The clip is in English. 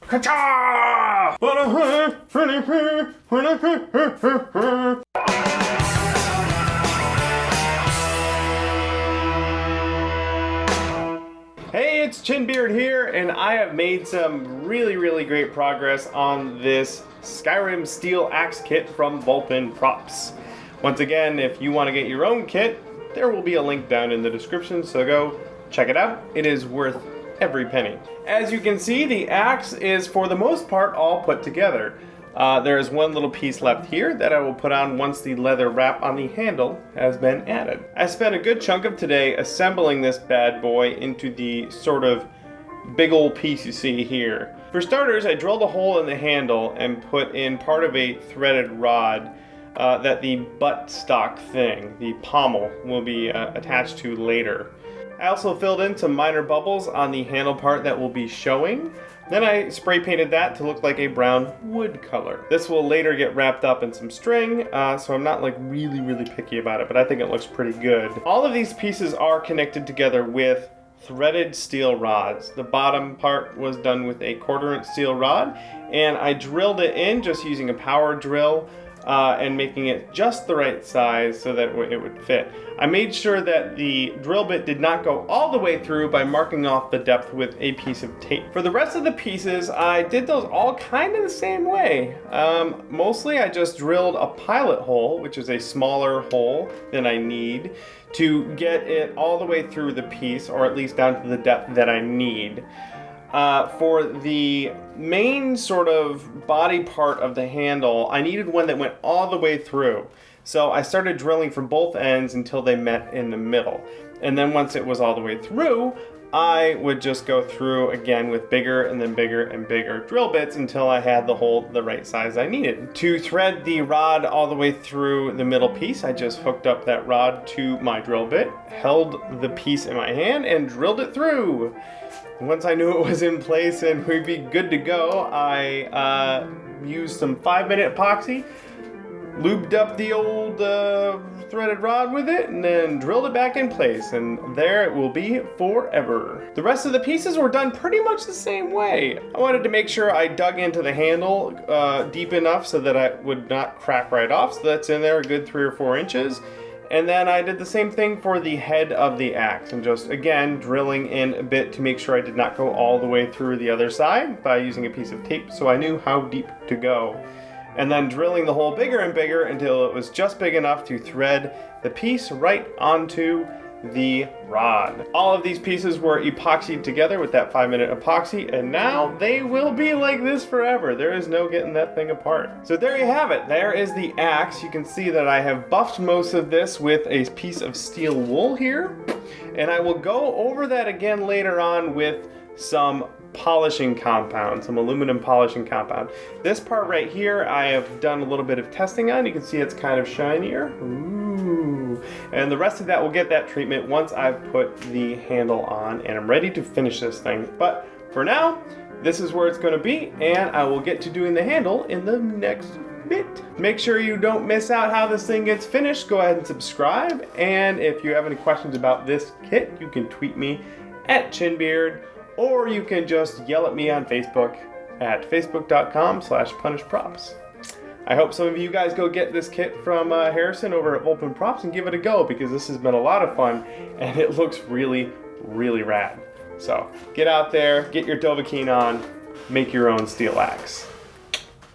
Ka-cha! Hey, it's Chinbeard here, and I have made some really great progress on this Skyrim steel axe kit from Volpin Props. Once again, if you want to get your own kit, there will be a link down in the description, so go check it out. It is worth every penny. As you can see, the axe is for the most part all put together. There is one little piece left here that I will put on once the leather wrap on the handle has been added. I spent a good chunk of today assembling this bad boy into the sort of big old piece you see here. For starters, I drilled a hole in the handle and put in part of a threaded rod that the butt stock thing, the pommel, will be attached to later. I also filled in some minor bubbles on the handle part that will be showing. Then I spray painted that to look like a brown wood color. This will later get wrapped up in some string, so I'm not like really picky about it, but I think it looks pretty good. All of these pieces are connected together with threaded steel rods. The bottom part was done with a 1/4" steel rod, and I drilled it in just using a power drill and making it just the right size so that it would fit. I made sure that the drill bit did not go all the way through by marking off the depth with a piece of tape. For the rest of the pieces, I did those all kind of the same way. Mostly I just drilled a pilot hole, which is a smaller hole than I need, to get it all the way through the piece, or at least down to the depth that I need. For the main sort of body part of the handle, I needed one that went all the way through. So I started drilling from both ends until they met in the middle. And then once it was all the way through, I would just go through again with bigger and then bigger and bigger drill bits until I had the hole the right size I needed. To thread the rod all the way through the middle piece, I just hooked up that rod to my drill bit, held the piece in my hand, and drilled it through. Once I knew it was in place and we'd be good to go, I used some 5-minute epoxy, lubed up the old threaded rod with it, and then drilled it back in place, and there it will be forever. The rest of the pieces were done pretty much the same way. I wanted to make sure I dug into the handle deep enough so that I would not crack right off, so that's in there a good 3 or 4 inches. And then I did the same thing for the head of the axe, and just again drilling in a bit to make sure I did not go all the way through the other side by using a piece of tape so I knew how deep to go. And then drilling the hole bigger and bigger until it was just big enough to thread the piece right onto the rod. All of these pieces were epoxied together with that 5-minute epoxy, and now they will be like this forever. There is no getting that thing apart. So there you have it. There is the axe. You can see that I have buffed most of this with a piece of steel wool here, and I will go over that again later on with some polishing compound, some aluminum polishing compound. This part right here I have done a little bit of testing on. You can see it's kind of shinier. Ooh. And the rest of that will get that treatment once I've put the handle on and I'm ready to finish this thing. But for now, this is where it's going to be, and I will get to doing the handle in the next bit. Make sure you don't miss out how this thing gets finished. Go ahead and subscribe, and if you have any questions about this kit, you can tweet me at Chinbeard, or you can just yell at me on Facebook at facebook.com/punishprops. I hope some of you guys go get this kit from Harrison over at Volpin Props and give it a go, because this has been a lot of fun and it looks really rad. So get out there, get your Dovahkiin on, make your own steel axe.